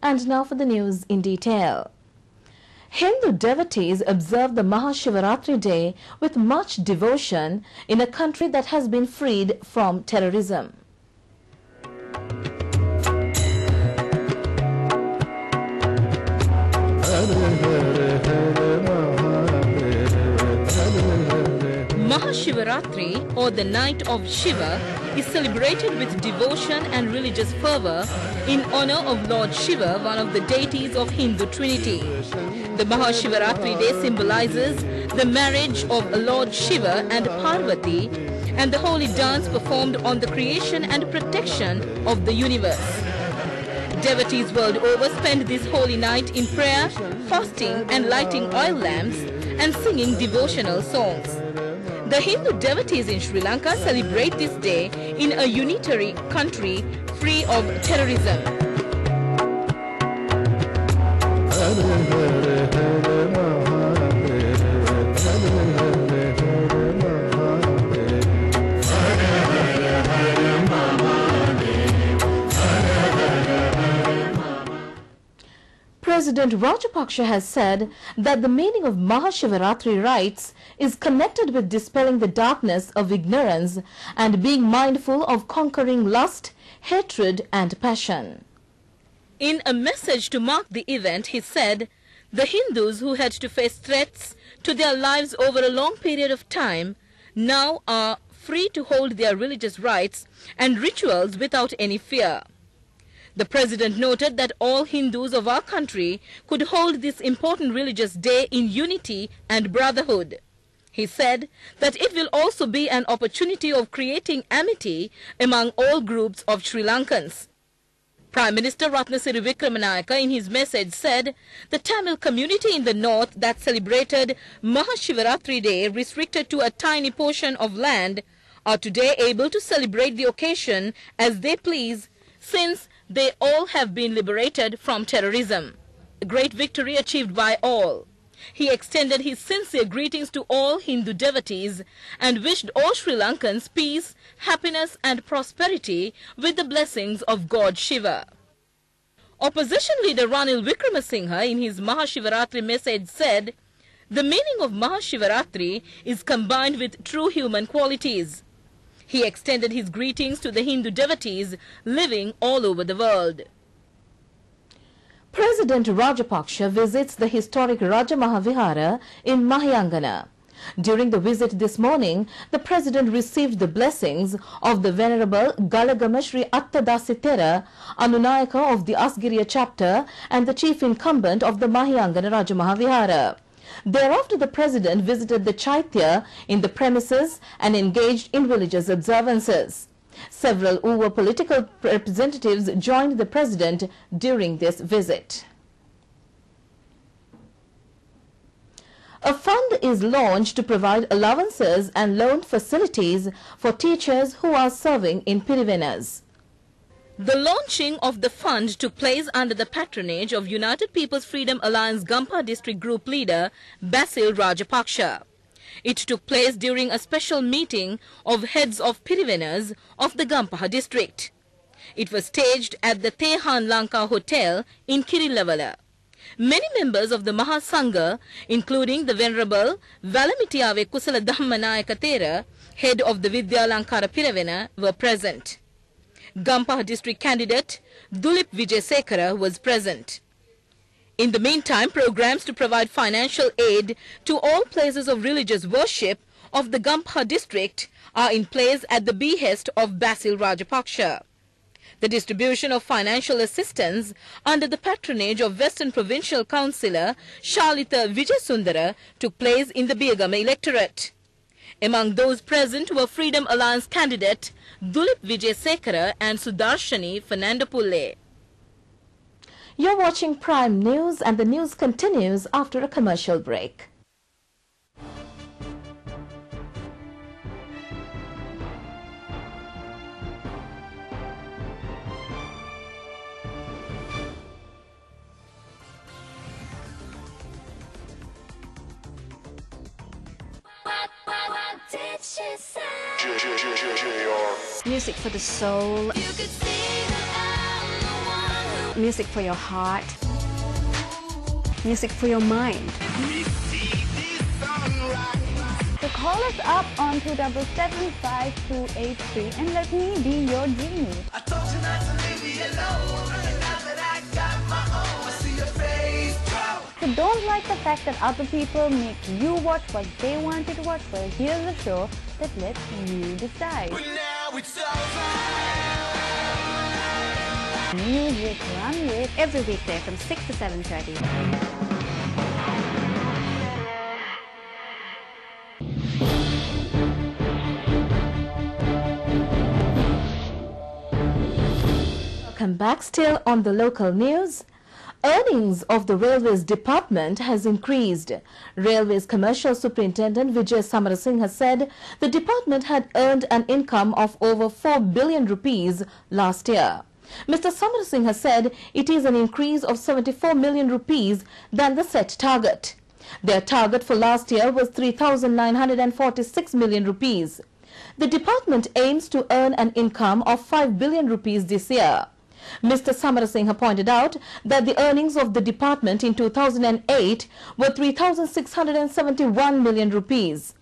And now for the news in detail. Hindu devotees observe the Mahashivaratri day with much devotion in a country that has been freed from terrorism. Mahashivaratri, or the night of Shiva, is celebrated with devotion and religious fervor in honor of Lord Shiva, one of the deities of Hindu Trinity. The Mahashivaratri day symbolizes the marriage of Lord Shiva and Parvati and the holy dance performed on the creation and protection of the universe. Devotees world over spend this holy night in prayer, fasting and lighting oil lamps and singing devotional songs. The Hindu devotees in Sri Lanka celebrate this day in a unitary country free of terrorism. President Rajapaksa has said that the meaning of Mahashivaratri rites is connected with dispelling the darkness of ignorance and being mindful of conquering lust, hatred and passion. In a message to mark the event, he said, the Hindus who had to face threats to their lives over a long period of time now are free to hold their religious rites and rituals without any fear. The President noted that all Hindus of our country could hold this important religious day in unity and brotherhood. He said that it will also be an opportunity of creating amity among all groups of Sri Lankans. Prime Minister Ratnasiri Wickramanayake in his message said the Tamil community in the north that celebrated Mahashivaratri Day restricted to a tiny portion of land are today able to celebrate the occasion as they please, since they all have been liberated from terrorism. A great victory achieved by all. He extended his sincere greetings to all Hindu devotees and wished all Sri Lankans peace, happiness and prosperity with the blessings of God Shiva. Opposition leader Ranil Wickramasinghe in his Mahashivaratri message said, the meaning of Mahashivaratri is combined with true human qualities. He extended his greetings to the Hindu devotees living all over the world. President Rajapaksa visits the historic Raja Mahavihara in Mahayangana. During the visit this morning, the President received the blessings of the Venerable Galagama Sri Attadasitera, Anunayaka of the Asgiriya chapter and the chief incumbent of the Mahayangana Raja Mahavihara. Thereafter, the President visited the Chaitya in the premises and engaged in religious observances. Several Uva political representatives joined the President during this visit. A fund is launched to provide allowances and loan facilities for teachers who are serving in Pirivenas. The launching of the fund took place under the patronage of United People's Freedom Alliance Gampa District Group leader Basil Rajapaksa. It took place during a special meeting of heads of Pirivenas of the Gampaha district. It was staged at the Tehan Lanka Hotel in Kirillavala. Many members of the Mahasangha, including the Venerable Valamitiyave Kusala Dhammanayaka Thera, head of the Vidya Lankara Pirivena, were present. Gampaha district candidate Dulip Vijayasekara was present. In the meantime, programs to provide financial aid to all places of religious worship of the Gampaha district are in place at the behest of Basil Rajapaksa. The distribution of financial assistance under the patronage of Western Provincial Councillor Shalita Vijayasundara took place in the Biyagama electorate. Among those present were Freedom Alliance candidate Dulip Vijayasekara and Sudarshani Fernandopulle. You're watching Prime News and the news continues after a commercial break. Music for the soul. You could see that I'm the one who Music for your heart. Music for your mind. So call us up on 277-5283 and let me be your genie. I told you not to leave me alone. Now that I got my own, I see your face drop. So don't like the fact that other people make you watch what they want you to watch. Well, here's a show that lets you decide. But now it's over. Music Run With. Every weekday from 6 to 7:30. Welcome back. Still on the local news. Earnings of the Railways Department has increased. Railways Commercial Superintendent Vijay Samarasinghe said the department had earned an income of over 4 billion rupees last year. Mr. Samarasinghe said it is an increase of 74 million rupees than the set target. Their target for last year was 3,946 million rupees. The department aims to earn an income of 5 billion rupees this year. Mr. Samarasinghe pointed out that the earnings of the department in 2008 were 3,671 million rupees.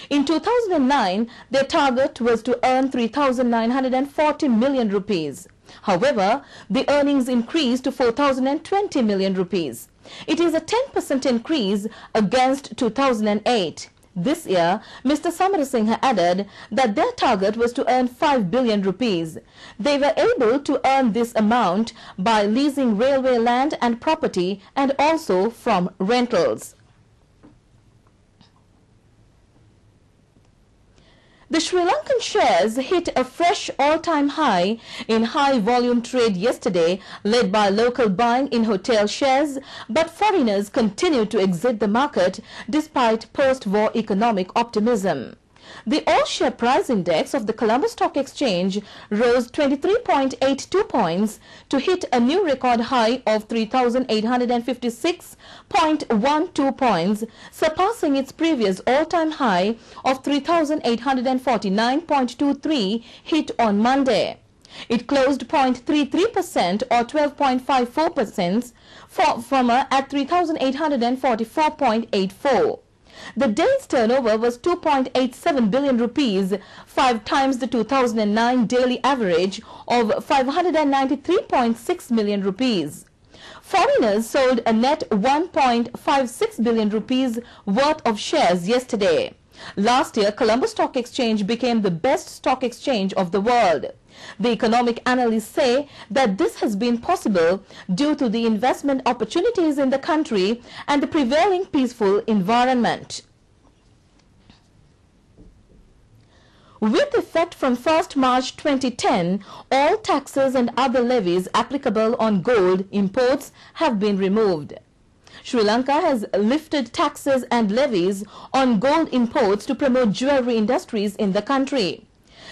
In 2009, their target was to earn 3,940 million rupees. However, the earnings increased to 4,020 million rupees. It is a 10% increase against 2008. This year, Mr. Samarasinghe added that their target was to earn 5 billion rupees. They were able to earn this amount by leasing railway land and property and also from rentals. The Sri Lankan shares hit a fresh all-time high in high-volume trade yesterday, led by local buying in hotel shares, but foreigners continue to exit the market despite post-war economic optimism. The all-share price index of the Colombo Stock Exchange rose 23.82 points to hit a new record high of 3,856.12 points, surpassing its previous all-time high of 3,849.23 hit on Monday. It closed 0.33% or 12.54% at 3,844.84. The day's turnover was 2.87 billion rupees, 5 times the 2009 daily average of 593.6 million rupees. Foreigners sold a net 1.56 billion rupees worth of shares yesterday. Last year, Colombo Stock Exchange became the best stock exchange of the world. The economic analysts say that this has been possible due to the investment opportunities in the country and the prevailing peaceful environment. With effect from 1st March 2010, all taxes and other levies applicable on gold imports have been removed. Sri Lanka has lifted taxes and levies on gold imports to promote jewelry industries in the country.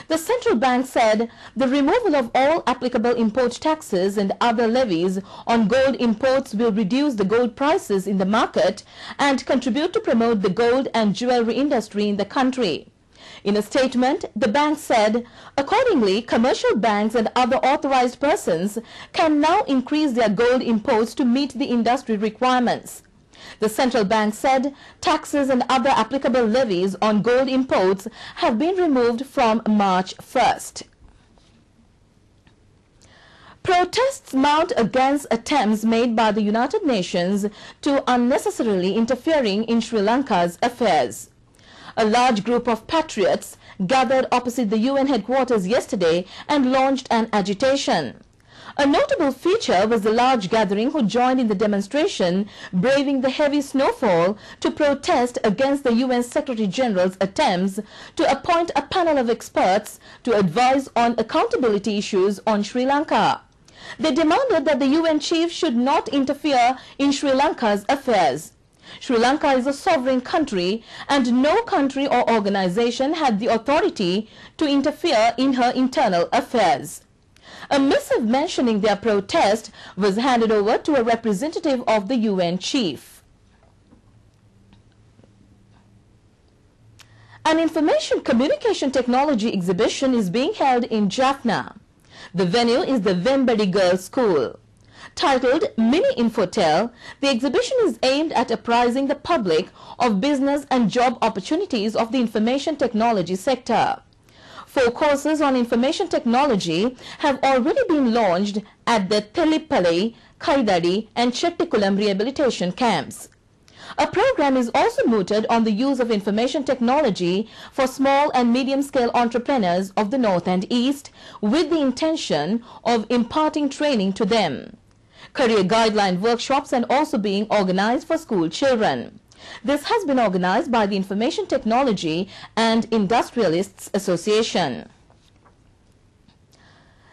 The central bank said the removal of all applicable import taxes and other levies on gold imports will reduce the gold prices in the market and contribute to promote the gold and jewelry industry in the country. In a statement, the bank said, accordingly, commercial banks and other authorized persons can now increase their gold imports to meet the industry requirements. The central bank said taxes and other applicable levies on gold imports have been removed from March 1st. Protests mount against attempts made by the United Nations to unnecessarily interfering in Sri Lanka's affairs. A large group of patriots gathered opposite the UN headquarters yesterday and launched an agitation. A notable feature was the large gathering who joined in the demonstration, braving the heavy snowfall to protest against the UN Secretary General's attempts to appoint a panel of experts to advise on accountability issues on Sri Lanka. They demanded that the UN chief should not interfere in Sri Lanka's affairs. Sri Lanka is a sovereign country and no country or organization had the authority to interfere in her internal affairs. A missive mentioning their protest was handed over to a representative of the UN chief. An information communication technology exhibition is being held in Jaffna. The venue is the Vembadi Girls' School. Titled Mini Infotel, the exhibition is aimed at apprising the public of business and job opportunities of the information technology sector. 4 courses on information technology have already been launched at the Thelipalli, Kaidadi and Chettikulam rehabilitation camps. A program is also mooted on the use of information technology for small and medium-scale entrepreneurs of the North and East with the intention of imparting training to them. Career guideline workshops are also being organized for school children. This has been organized by the Information Technology and Industrialists Association.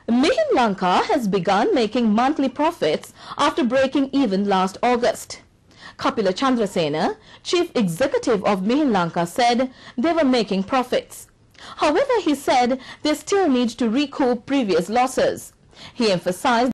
Mihin Lanka has begun making monthly profits after breaking even last August. Kapila Chandrasena, Chief Executive of Mihin Lanka, said they were making profits. However, he said they still need to recoup previous losses. He emphasized